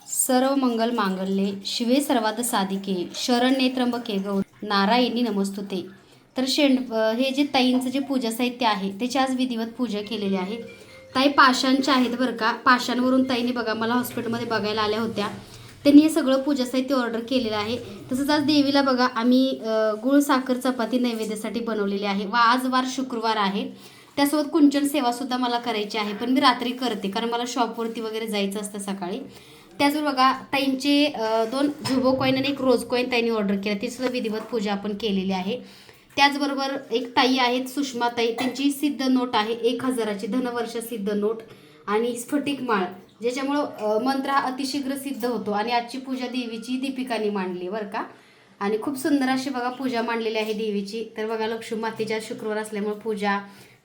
सर्व मंगल मांगल्ये शिवे सर्वार्थ साधिके शरण्ये त्र्यंबके गौरी नारायणी नमस्तुते। तर हे जे ताईंचं जे पूजा साहित्य आहे त्याची आज विधिवत पूजा केलेली आहे। ताई पाषाणच्या आहेत बरं का। पाषाणवरून ताईने बघा मला हॉस्पिटलमध्ये बघायला आल्या होत्या, त्यांनी हे सगळं पूजा साहित्य ऑर्डर केलेलं आहे। तसंच आज देवीला बघा आम्ही गुळ साखर चपाती नैवेद्यासाठी बनवलेली आहे व आज वार शुक्रवार आहे, त्यासोबत कुंचन सेवासुद्धा मला करायची आहे, पण मी रात्री करते कारण मला शॉपवरती वगैरे जायचं असतं सकाळी। त्याचबरोबर बघा ताईंचे 2 झुबो कॉईन आणि 1 रोज कॉईन ताईंनी ऑर्डर केला, ती सुद्धा विधिवत पूजा आपण केलेली आहे। त्याचबरोबर एक ताई आहेत सुषमा ताई, त्यांची सिद्ध नोट आहे 1000ची धनवर्ष सिद्ध नोट आणि स्फटिक माळ, ज्याच्यामुळं मंत्र हा अतिशीघ्र सिद्ध होतो। आणि आजची पूजा देवीची दीपिकाने मांडली बरं का, आणि खूप सुंदर अशी बघा पूजा मांडलेली आहे देवीची। तर बघा लक्ष्मी मातेच्या शुक्रवार असल्यामुळे पूजा,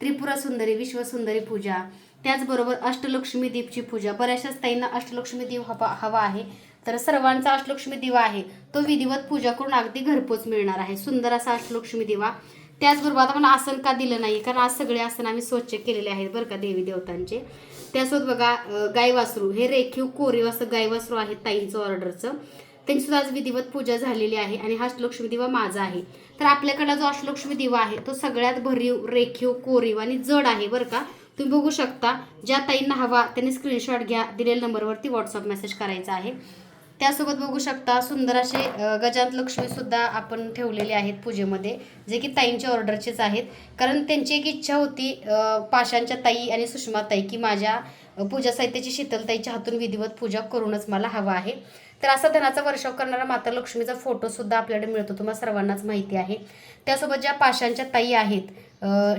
त्रिपुरा सुंदरी विश्वसुंदरी पूजा, त्याचबरोबर अष्टलक्ष्मी दीपची पूजा। बऱ्याचशाच ताईंना अष्टलक्ष्मी दीप हवा आहे, तर सर्वांचा अष्टलक्ष्मी दिवा आहे तो विधिवत पूजा करून अगदी घरपोच मिळणार आहे, सुंदर असा अष्टलक्ष्मी दिवा। त्याचबरोबर आता मला आसन का दिलं नाही, कारण आज सगळे आसन आम्ही स्वच्छ केलेले आहेत बरं का देवी देवतांचे। त्यासोबत बघा गाय वासरू, हे रेखीव कोरीव असं गाय वासरू आहे ताईंचं ऑर्डरचं, त्यांची सुद्धा आज विधिवत पूजा झालेली आहे। आणि हा अष्टलक्ष्मी दिवा माझा आहे। तर आपल्याकडला जो अष्टलक्ष्मी दिवा आहे तो सगळ्यात भरीव, रेखीव, कोरीव आणि जड आहे बरं का। तुम्ही बघू शकता, ज्या ताईंना हवा त्यांनी स्क्रीनशॉट घ्या, दिलेल्या नंबरवरती व्हॉट्सअप मेसेज करायचा आहे। त्यासोबत बघू शकता सुंदर असे गजांत लक्ष्मी सुद्धा आपण ठेवलेले आहेत पूजेमध्ये, जे की ताईंच्या ऑर्डरचेच आहेत, कारण त्यांची एक इच्छा होती पाषाणच्या ताई आणि सुषमा ताई की माझ्या पूजा साहित्याची शीतलताईच्या हातून विधिवत पूजा करूनच मला हवा आहे। तर असा धनाचा वर्षाव करणारा माता लक्ष्मीचा फोटो सुद्धा आपल्याकडे मिळतो, तुम्हाला सर्वांनाच माहिती आहे। त्यासोबत ज्या पाषाणच्या ताई आहेत,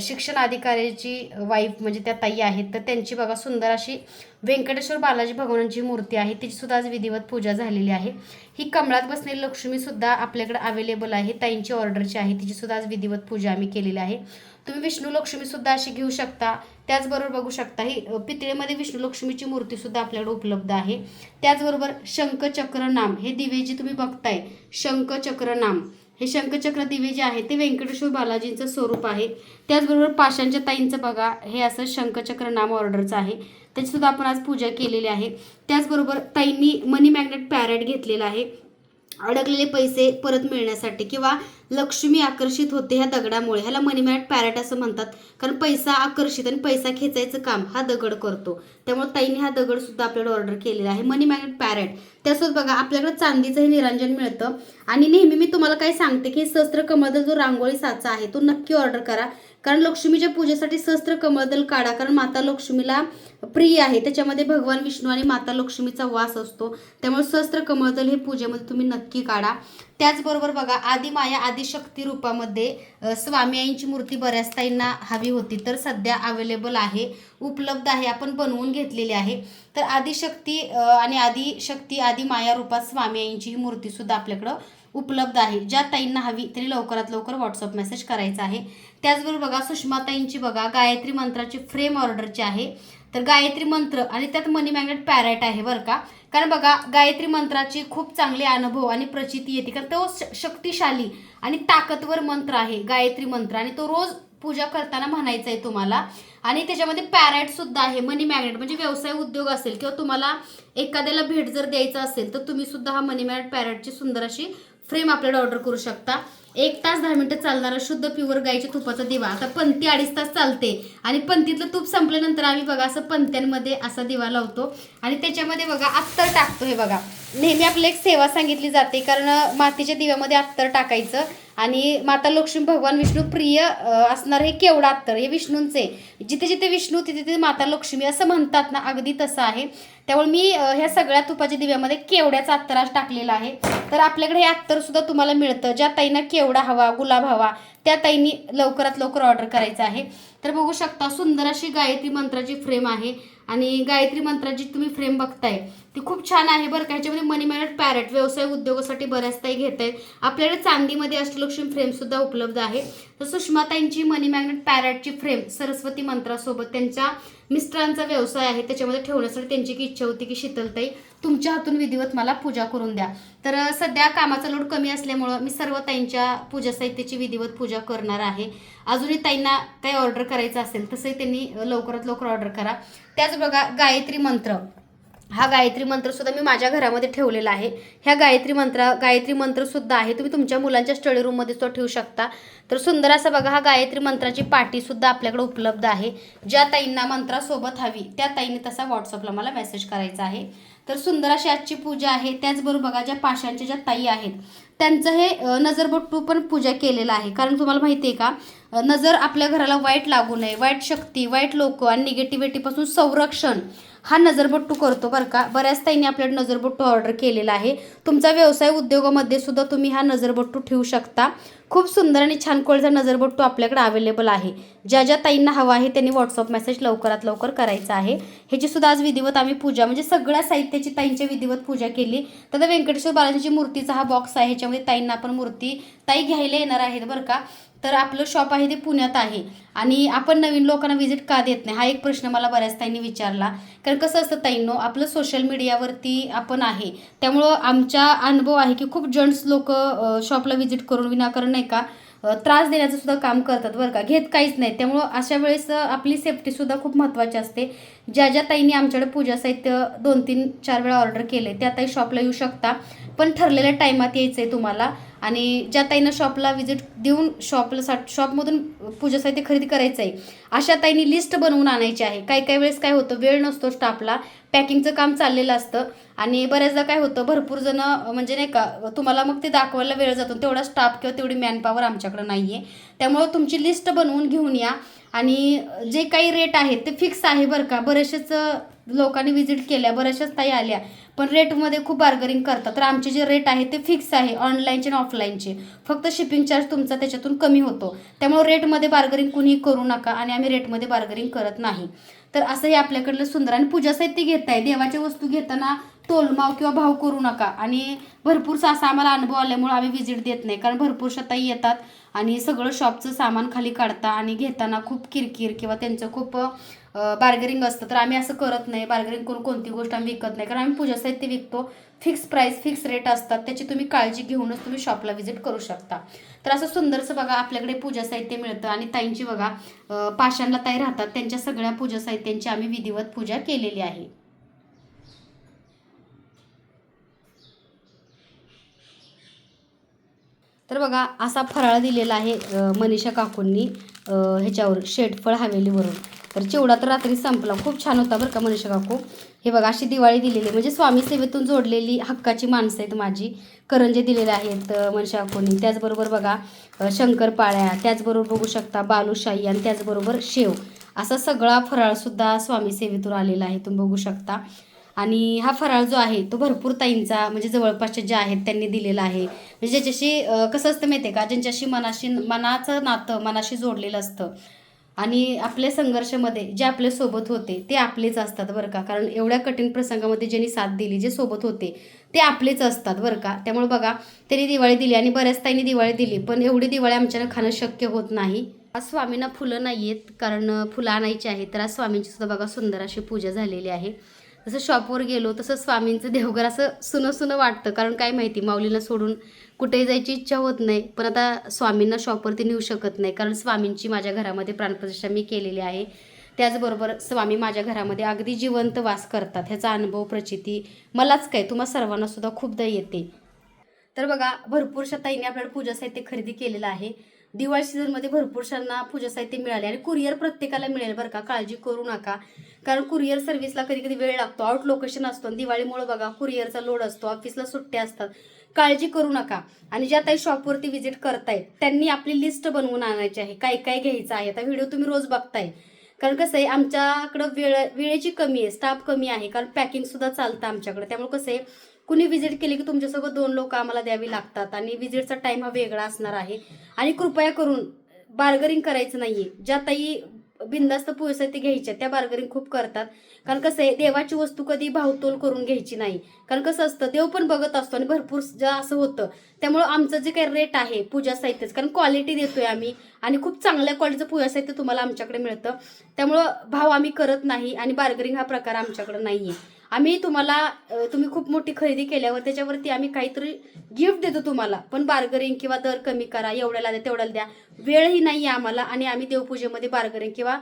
शिक्षण अधिकाऱ्याची वाईफ म्हणजे त्या ताई आहेत, तर त्यांची बघा सुंदर अशी व्यंकटेश्वर बालाजी भगवानांची मूर्ती आहे, तिची सुद्धा आज विधिवत पूजा झालेली आहे। ही कमळात बसलेली लक्ष्मी सुद्धा आपल्याकडे अवेलेबल आहे, ताईंची ऑर्डरची आहे, तिची सुद्धा आज विधिवत पूजा आम्ही केलेली आहे। तुम्ही विष्णू लक्ष्मी सुद्धा अशी घेऊ शकता। त्याचबरोबर बघू शकता ही पितळेमध्ये विष्णू लक्ष्मीची मूर्ती सुद्धा आपल्याकडे उपलब्ध आहे। त्याचबरोबर शंखचक्र नाम, हे दिवे जे तुम्ही बघताय शंखचक्र नाम, हे शंखचक्र दिवे जे आहे ते व्यंकटेश्वर बालाजींचं स्वरूप आहे। त्याचबरोबर पाषाणच्या ताईंचं बघा हे असं शंखचक्र नाम ऑर्डरचं आहे, त्याची सुद्धा आपण आज पूजा केलेली आहे। त्याचबरोबर ताईंनी मनी मॅग्नेट पॅरेट घेतलेला आहे, अडकलेले पैसे परत मिळण्यासाठी किंवा लक्ष्मी आकर्षित होते ह्या दगडामुळे, ह्याला मनी मॅग्नेट पॅरेट असं म्हणतात, कारण पैसा आकर्षित आणि पैसा खेचायचं काम हा दगड करतो, त्यामुळे ताईंनी हा दगड सुद्धा आपल्याला ऑर्डर केलेला आहे, मनी मॅग्नेट पॅरेट। त्यासोबत बघा आपल्याकडे चांदीचंही निरांजन मिळतं। आणि नेहमी मी तुम्हाला काय सांगते की सहस्त्र कमळदल जो रांगोळी साचा आहे तो नक्की ऑर्डर करा, कारण लक्ष्मीच्या पूजेसाठी सहस्त्र कमळदल काढा, कारण माता लक्ष्मीला प्रिय आहे, त्याच्यामध्ये भगवान विष्णू आणि माता लक्ष्मीचा वास असतो, त्यामुळे सहस्त्र कमळदल हे पूजेमध्ये तुम्ही नक्की काढा। त्याचबरोबर बघा आदिमाया आदिशक्ती रूपामध्ये स्वामी आईंची मूर्ती बऱ्याच ताईंना हवी होती, तर सध्या अवेलेबल आहे, उपलब्ध आहे, आपण बनवून घेतलेली आहे। तर आदिशक्ती आणि आदिशक्ती आदिमाया रूपात स्वामी आईंची ही मूर्ती सुद्धा आपल्याकडं उपलब्ध आहे, ज्या ताईंना हवी तरी लवकरात लवकर व्हॉट्सअप मेसेज करायचा आहे। त्याचबरोबर बघा सुषमा ताईंची बघा गायत्री मंत्राची फ्रेम ऑर्डरची आहे, तर गायत्री मंत्र आणि त्यात मनी मॅग्नेट पॅरेट आहे बरं का, कारण बघा गायत्री मंत्राची खूप चांगले अनुभव आणि प्रचिती येते, कारण तो शक्तिशाली आणि ताकदवर मंत्र आहे गायत्री मंत्र, आणि तो रोज पूजा करताना म्हणायचा आहे तुम्हाला। आणि त्याच्यामध्ये पॅरेट सुद्धा आहे, मनी मॅग्नेट म्हणजे व्यवसाय उद्योग असेल किंवा तुम्हाला एखाद्याला भेट जर द्यायचं असेल तर तुम्ही सुद्धा हा मनी मॅग्नेट पॅरेटची सुंदर अशी फ्रेम आपल्याला ऑर्डर करू शकता। 1 तास 10 मिनिटं चालणारा शुद्ध प्युअर गाईच्या तुपाचा दिवा, आता पंथी 2.5 तास चालते, आणि पंथीतलं तूप संपल्यानंतर आम्ही बघा असं पंथ्यांमध्ये असा दिवा लावतो आणि त्याच्यामध्ये बघा अत्तर टाकतो। हे बघा नेहमी आपल्याला एक सेवा सांगितली जाते, कारण मातीच्या दिव्यामध्ये अत्तर टाकायचं, आणि माता लक्ष्मी भगवान विष्णू प्रिय असणार हे केवढा अत्तर, हे विष्णूंचे, जिथे जिथे विष्णू तिथे तिथे माता लक्ष्मी असं म्हणतात ना, अगदी तसं आहे। त्यामुळे मी ह्या सगळ्या तुपाच्या दिव्यामध्ये केवड्याचा अत्तर आज टाकलेला आहे, तर आपल्याकडे हे अत्तर सुद्धा तुम्हाला मिळतं। ज्या ताईंना केवडा हवा, गुलाब हवा, त्या ताईंनी लवकरात लवकर ऑर्डर करायचं आहे। तर बघू शकता सुंदर अशी गायत्री मंत्राची फ्रेम आहे, आणि गायत्री मंत्राची तुम्ही फ्रेम बघताय ती खूप छान आहे बरं का। ह्याच्यामध्ये मनी मॅग्नेट पॅरेट व्यवसाय उद्योगासाठी बऱ्याच ताई घेत आहेत, आपल्याकडे चांदीमध्ये अष्टलक्ष्मी फ्रेम सुद्धा उपलब्ध आहे। तर सुषमाताईंची मनी मॅग्नेट पॅरेटची फ्रेम सरस्वती मंत्रासोबत त्यांच्या मिस्टरांचा व्यवसाय आहे त्याच्यामध्ये ठेवण्यासाठी त्यांची की इच्छा होती की शीतलताई तुमच्या हातून विधिवत मला पूजा करून द्या। तर सध्या कामाचा लोड कमी असल्यामुळं मी सर्व ताईंच्या पूजा साहित्याची विधिवत पूजा करणार आहे। अजूनही ताईंना काही ऑर्डर करायचं असेल तसंही त्यांनी लवकरात लवकर ऑर्डर करा। त्याच बघा गायत्री मंत्र, हा गायत्री मंत्रसुद्धा मी माझ्या घरामध्ये ठेवलेला आहे. ह्या गायत्री मंत्रसुद्धा आहे, तुम्ही तुमच्या मुलांच्या स्टडी रूममध्ये सुद्धा ठेवू शकता. तर सुंदर असं बघा, हा गायत्री मंत्राची पाटीसुद्धा आपल्याकडे उपलब्ध आहे. ज्या ताईंना मंत्रासोबत हवी त्या ताईंनी तसा व्हॉट्सअपला मला मेसेज करायचा आहे. तर सुंदर अशी आजची पूजा आहे. त्याचबरोबर बघा, ज्या पाशांच्या ज्या ताई आहेत त्यांचं हे नजरबट्टू पण पूजा केलेलं आहे. कारण तुम्हाला माहिती आहे का, नजर आपल्या घराला वाईट लागू नये, वाईट शक्ती, वाईट लोक आणि निगेटिव्हिटीपासून संरक्षण हा नजरबट्टू करतो बरं का. बऱ्याच ताईंनी आपल्याकडे नजरबट्टू ऑर्डर केलेला आहे. तुमचा व्यवसाय उद्योगामध्ये सुद्धा तुम्ही हा नजरबट्टू ठेवू शकता. खूप सुंदर आणि छान क्वालिटीचा नजरबट्टू आपल्याकडे अवेलेबल आहे. ज्या ज्या ताईंना हवा आहे त्यांनी व्हॉट्सअप मेसेज लवकरात लवकर करायचा आहे. ह्याची सुद्धा आज विधिवत आम्ही पूजा, म्हणजे सगळ्या साहित्याची ताईंची विधिवत पूजा केली. तर व्यंकटेश्वर बालाजीची मूर्तीचा हा बॉक्स आहे, ह्याच्यामध्ये ताईंना आपण मूर्ती ताई घ्यायला येणार आहेत बरं का. तर आपलं शॉप आहे ते पुण्यात आहे आणि आपण नवीन लोकांना व्हिजिट का देत नाही, हा एक प्रश्न मला बऱ्याच ताईंनी विचारला. कारण कसं असतं ताईंनो, आपलं सोशल मीडियावरती आपण आहे, त्यामुळं आमचा अनुभव आहे की खूप जेंट्स लोक शॉपला व्हिजिट करून विनाकारण नाही का त्रास देण्याचं सुद्धा काम करतात बरं का, घेत काहीच नाही. त्यामुळं अशा वेळेस आपली सेफ्टीसुद्धा खूप महत्त्वाची असते. ज्या ज्या ताईंनी आमच्याकडे पूजा साहित्य 2-3-4 वेळा ऑर्डर केले त्या ताई शॉपला येऊ शकता, पण ठरलेल्या टायमात यायचं आहे तुम्हाला. आणि ज्या ताईंना शॉपला व्हिजिट देऊन शॉपमधून पूजा साहित्य खरेदी करायचं आहे अशा ताईंनी लिस्ट बनवून आणायची आहे. काही वेळेस काय होतं, वेळ नसतो स्टाफला, पॅकिंगचं काम चाललेलं असतं आणि बऱ्याचदा काय होतं, भरपूर जण म्हणजे नाही का तुम्हाला मग ते दाखवायला वेळ जातो, तेवढा स्टाफ किंवा तेवढी मॅनपॉवर आमच्याकडे नाही आहे. त्यामुळं तुमची लिस्ट बनवून घेऊन या आणि जे काही रेट आहेत ते फिक्स आहे बरं का. बरेचसेच लोकांनी व्हिजिट केल्या, बऱ्याचशाच ताई आल्या पण रेटमध्ये खूप बार्गनिंग करतात. तर आमचे जे रेट आहे ते फिक्स आहे, ऑनलाईनचे आणि ऑफलाईनचे. फक्त शिपिंग चार्ज तुमचा त्याच्यातून कमी होतो. त्यामुळे रेटमध्ये बार्गनिंग कुणीही करू नका आणि आम्ही रेटमध्ये बार्गनिंग करत नाही. तर असं हे आपल्याकडलं सुंदर. आणि पूजा साहित्य घेताय, देवाच्या वस्तू घेताना तोलमाव किंवा भाव करू नका. आणि भरपूरसा असा आम्हाला अनुभव आल्यामुळे आम्ही व्हिजिट देत नाही, कारण भरपूरशा ताई येतात आणि सगळं शॉपचं सामान खाली काढता आणि घेताना खूप किरकिर किंवा त्यांचं खूप बार्गेनिंग असतं. तर आम्ही असं करत नाही, बार्गेनिंग करून कोणती गोष्ट आम्ही विकत नाही, कारण आम्ही पूजा साहित्य विकतो. फिक्स प्राईस, फिक्स रेट असतात, त्याची तुम्ही काळजी घेऊनच तुम्ही शॉपला व्हिजिट करू शकता. तर असं सुंदरसं बघा आपल्याकडे पूजा साहित्य मिळतं. आणि ताईंची बघा पाषाणला ताई राहतात, त्यांच्या सगळ्या पूजा साहित्यांची आम्ही विधिवत पूजा केलेली आहे. तर बघा असा फराळ दिलेला आहे मनीषा काकूंनी ह्याच्यावर शेटफळ हवेलीवरून. तर चिवडा तर रात्री संपला, खूप छान होता बरं का मनीषा काकू. हे बघा अशी दिवाळी दिलेली, म्हणजे स्वामी सेवेतून जोडलेली हक्काची माणसं आहेत माझी. करंजे दिलेले आहेत मनीषा काकूंनी. त्याचबरोबर बघा शंकरपाळ्या, त्याचबरोबर बघू शकता बालुशाही आणि त्याचबरोबर शेव, असा सगळा फराळसुद्धा स्वामी सेवेतून आलेला आहे, तुम्ही बघू शकता. आणि हा फराळ जो आहे तो भरपूर ताईंचा, म्हणजे जवळपासच्या ज्या आहेत त्यांनी दिलेला आहे. म्हणजे ज्याच्याशी कसं असतं माहिती आहे का, ज्यांच्याशी मनाचं नातं मनाशी जोडलेलं असतं आणि आपल्या संघर्षामध्ये जे आपल्यासोबत होते ते आपलेच असतात बरं का. कारण एवढ्या कठीण प्रसंगामध्ये ज्यांनी साथ दिली, जे सोबत होते ते आपलेच असतात बरं का. त्यामुळे बघा त्यांनी दिवाळी दिली आणि बऱ्याच ताईंनी दिवाळी दिली, पण एवढी दिवाळी आमच्यानं खाणं शक्य होत नाही. आज स्वामींना फुलं नाही आहेत, कारण फुलं आणायची आहे. तर आज स्वामींची सुद्धा बघा सुंदर अशी पूजा झालेली आहे. जसं शॉपवर गेलो तसं स्वामींचं देवघर असं सुनं सुनं वाटतं, कारण काय माहिती माऊलीला सोडून कुठेही जायची इच्छा होत नाही. पण आता स्वामींना शॉपवरती नेऊ शकत नाही, कारण स्वामींची माझ्या घरामध्ये प्राणप्रतिष्ठा मी केलेली आहे. त्याचबरोबर स्वामी माझ्या घरामध्ये अगदी जिवंत वास करतात, ह्याचा अनुभव प्रचिती मलाच काय तुम्हा सर्वांना सुद्धा खूपदा येते. तर बघा भरपूरशा ताईंनी आपल्याला पूजा साहित्य खरेदी केलेलं आहे. दिवाळी सीझनमध्ये भरपूरशांना पूजा साहित्य मिळाले आणि कुरिअर प्रत्येकाला मिळेल बरं का, काळजी करू नका. कारण कुरिअर सर्व्हिसला कधी कधी वेळ लागतो, आउट लोकेशन असतो, दिवाळीमुळे बघा कुरिअरचा लोड असतो, ऑफिसला सुट्ट्या असतात. काळजी करू नका. आणि ज्या ताई शॉपवरती व्हिजिट करतायत त्यांनी आपली लिस्ट बनवून आणायची आहे, काय काय घ्यायचं आहे. आता व्हिडिओ तुम्ही रोज बघताय, कारण कसं आहे आमच्याकडं वेळेची कमी आहे, स्टाफ कमी आहे, कारण पॅकिंगसुद्धा चालतं आमच्याकडे. त्यामुळे कसं आहे कुणी व्हिजिट केली की तुमच्यासोबत 2 लोक आम्हाला द्यावी लागतात आणि व्हिजिटचा टाईम हा वेगळा असणार आहे. आणि कृपया करून बार्गनिंग करायचं नाहीये. ज्या ताई बिंदास्त पूजा साहित्य घ्यायच्या त्या बार्गनिंग खूप करतात, कारण कसं आहे देवाची वस्तू कधी भावतोल करून घ्यायची नाही. कारण कसं असतं देव पण बघत असतो आणि भरपूर ज्या असं होतं. त्यामुळं आमचं जे काही रेट आहे पूजा साहित्यच, कारण क्वालिटी देतोय आम्ही आणि खूप चांगल्या क्वालिटीचं पूजा साहित्य तुम्हाला आमच्याकडे मिळतं. त्यामुळं भाव आम्ही करत नाही आणि बार्गनिंग हा प्रकार आमच्याकडे नाही आहे. आम्ही तुम्हाला तुम्ही खूप मोठी खरेदी केल्यावर त्याच्यावरती आम्ही काहीतरी गिफ्ट देतो तुम्हाला, पण बार्गनिंग किंवा दर कमी करा, एवढ्याला द्या तेवढ्याला द्या, वेळही नाही आहे आम्हाला. आणि आम्ही देवपूजेमध्ये बार्गनिंग किंवा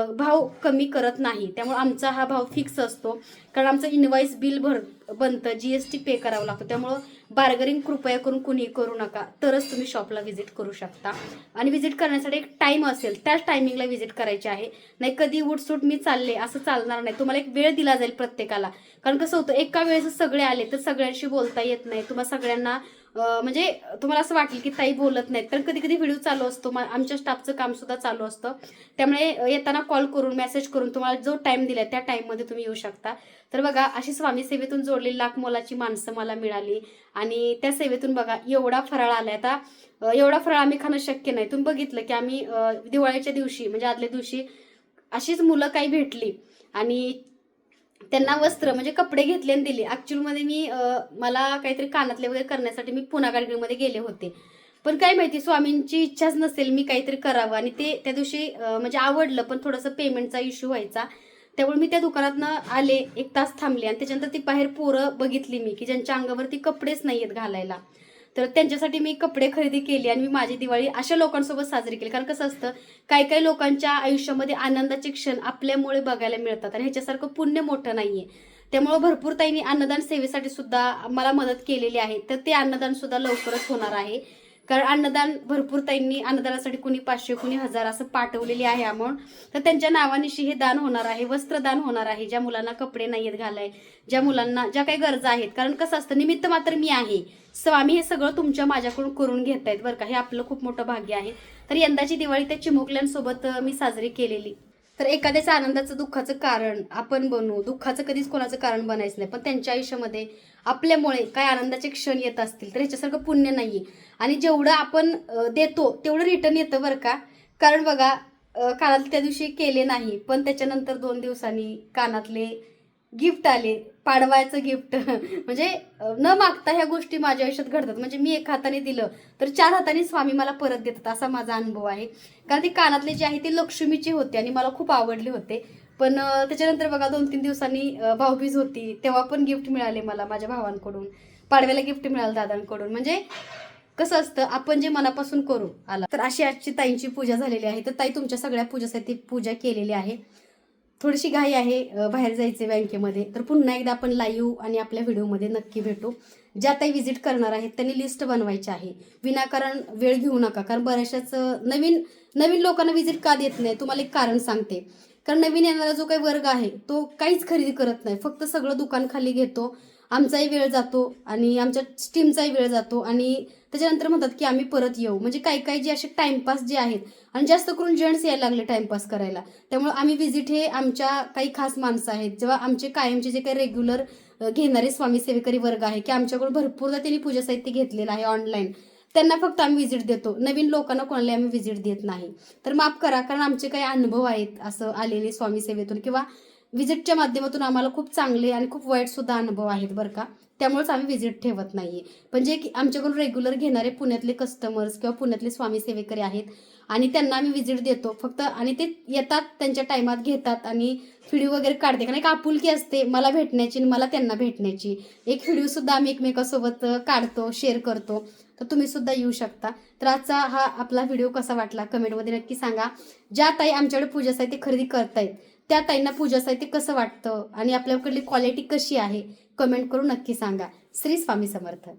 भाव कमी करत नाही. त्यामुळे आमचा हा भाव फिक्स असतो, कारण आमचं इनवॉइस बिल बनतं, GST पे करावं लागतं. त्यामुळं बार्गेनिंग कृपया करून कुणी करू नका, तरच तुम्ही शॉपला व्हिजिट करू शकता. आणि व्हिजिट करण्यासाठी एक टाईम असेल, त्याच टायमिंगला व्हिजिट करायची आहे. नाही कधी उठसूट मी चालले असं चालणार नाही. तुम्हाला एक वेळ दिला जाईल प्रत्येकाला, कारण कसं होतं एका वेळेस सगळे आले तर सगळ्यांशी बोलता येत नाही. तुम्हाला सगळ्यांना म्हणजे तुम्हाला असं वाटेल की ताई बोलत नाहीत, कारण कधी कधी व्हिडिओ चालू असतो, आमच्या स्टाफचं काम सुद्धा चालू असतं. त्यामुळे येताना कॉल करून मेसेज करून तुम्हाला जो टाइम दिलाय त्या टाइममध्ये तुम्ही येऊ शकता. तर बघा अशी स्वामी सेवेतून जोडलेली लाख मोलाची माणसं मला मिळाली आणि त्या सेवेतून बघा एवढा फराळ आलाय. आता एवढा फराळ आम्ही खाणं शक्य नाही. तुम्ही बघितलं की आम्ही दिवाळीच्या दिवशी म्हणजे आदल्या दिवशी अशीच मुलं काही भेटली आणि त्यांना वस्त्र म्हणजे कपडे घेतले आणि दिले. ॲक्च्युअलमध्ये मी मला काहीतरी कानातले वगैरे करण्यासाठी मी पुन्हा गाडगीमध्ये गेले होते, पण काय माहिती स्वामींची इच्छाच नसेल मी काहीतरी करावं आणि ते त्या दिवशी म्हणजे आवडलं, पण थोडंसं पेमेंटचा इश्यू व्हायचा. त्यामुळे मी त्या दुकानातनं आले, 1 तास थांबले आणि त्याच्यानंतर ती बाहेर पोरं बघितली मी की ज्यांच्या अंगावरती कपडेच नाही आहेत घालायला. तर त्यांच्यासाठी मी कपडे खरेदी केली आणि मी माझी दिवाळी अशा लोकांसोबत साजरी केली. कारण कसं असतं काही काही लोकांच्या आयुष्यामध्ये आनंदाचे क्षण आपल्यामुळे बघायला मिळतात आणि ह्याच्यासारखं पुण्य मोठं नाहीये. त्यामुळं भरपूर ताईंनी अन्नदान सेवेसाठी सुद्धा मला मदत केलेली आहे. तर ते अन्नदान सुद्धा लवकरच होणार आहे, कारण अन्नदान भरपूर ताईंनी अन्नदानासाठी कुणी 500 कुणी 1000 असं पाठवलेली आहे अमाऊंट. तर त्यांच्या नावानिशी हे दान होणार आहे, वस्त्रदान होणार आहे. ज्या मुलांना कपडे नाही आहेत घालाय, ज्या मुलांना ज्या काही गरजा आहेत, कारण कसं असतं निमित्त मात्र मी आहे, स्वामी हे सगळं तुमच्या माझ्याकडून करून घेत आहेत बरं का. हे आपलं खूप मोठं भाग्य आहे. तर यंदाची दिवाळी त्या चिमुकल्यांसोबत मी साजरी केलेली. तर एखाद्याचं आनंदाचं दुःखाचं कारण आपण बनू, दुःखाचं कधीच कोणाचं कारण बनायचं नाही, पण त्यांच्या आयुष्यामध्ये आपल्यामुळे काय आनंदाचे क्षण येत असतील तर ह्याच्यासारखं पुण्य नाहीये. आणि जेवढं आपण देतो तेवढं रिटर्न येतं बरं का. कारण बघा कानातले त्या दिवशी केले नाही, पण त्याच्यानंतर 2 दिवसांनी कानातले गिफ्ट आले, पाडवायचं गिफ्ट म्हणजे न मागता ह्या गोष्टी माझ्या आयुष्यात घडतात. म्हणजे मी 1 हाताने दिलं तर 4 हाताने स्वामी मला परत देतात, असा माझा अनुभव आहे. कारण ते कानातले जे आहे ते लक्ष्मीचे होते आणि मला खूप आवडले होते. पण त्याच्यानंतर बघा 2-3 दिवसांनी भाऊबीज होती, तेव्हा पण गिफ्ट मिळाले मला माझ्या भावांकडून, पाडव्याला गिफ्ट मिळालं दादांकडून. म्हणजे कसं असतं आपण जे मनापासून करू आला. तर अशी आजची ताईंची पूजा झालेली आहे. तर ताई तुमच्या सगळ्या पूजासाठी पूजा केलेली आहे. थोडीशी घाई आहे, बाहेर जायचे बँकेमध्ये. तर पुन्हा एकदा आपण लाईव्ह आणि आपल्या व्हिडिओमध्ये नक्की भेटू. ज्या ताई व्हिजिट करणार आहेत त्यांनी लिस्ट बनवायची आहे, विनाकारण वेळ घेऊ नका. कारण बऱ्याचशाच नवीन नवीन लोकांना व्हिजिट का देत नाही तुम्हाला एक कारण सांगते. कारण नवीन येणारा जो काही वर्ग आहे तो काहीच खरेदी करत नाही, फक्त सगळं दुकान खाली घेतो. आमचाही वेळ जातो आणि आमच्या टीमचाही वेळ जातो आणि त्याच्यानंतर म्हणतात की आम्ही परत येऊ. म्हणजे काही काही जे असे टाइमपास जे आहेत आणि जास्त करून जेंट्स यायला लागले टाइमपास करायला. त्यामुळे आम्ही व्हिजिट हे आमच्या काही खास माणसं आहेत, जेव्हा आमचे कायमचे जे काही रेग्युलर घेणारे स्वामी सेवेकरी वर्ग आहे की आमच्याकडून भरपूरदा त्यांनी पूजा साहित्य घेतलेलं आहे ऑनलाईन, त्यांना फक्त आम्ही व्हिजिट देतो. नवीन लोकांना कोणाला आम्ही व्हिजिट देत नाही. तर माफ करा, कारण आमचे काही अनुभव आहेत असं आलेले स्वामी सेवेतून किंवा व्हिजिटच्या माध्यमातून आम्हाला खूप चांगले आणि खूप वाईट सुद्धा अनुभव आहेत बरं का. त्यामुळेच आम्ही व्हिजिट ठेवत नाहीये. पण जे आमच्याकडून रेग्युलर घेणारे पुण्यातले कस्टमर्स किंवा पुण्यातले स्वामी सेवेकरी आहेत आणि त्यांना आम्ही व्हिजिट देतो फक्त, आणि ते येतात त्यांच्या टायमात घेतात आणि व्हिडिओ वगैरे काढते. कारण एक आपुलकी असते मला भेटण्याची आणि मला त्यांना भेटण्याची. एक व्हिडिओ सुद्धा आम्ही एकमेकांसोबत काढतो, शेअर करतो. तर तुम्ही सुद्धा येऊ शकता. तर आजचा हा आपला व्हिडिओ कसा वाटला कमेंटमध्ये नक्की सांगा. ज्या ताई आमच्याकडे पूजा साहित्य खरेदी करतायत त्या ताईंना पूजा साहित्य कसं वाटतं आणि आपल्याकडली क्वालिटी कशी आहे कमेंट करून नक्की सांगा. श्री स्वामी समर्थ.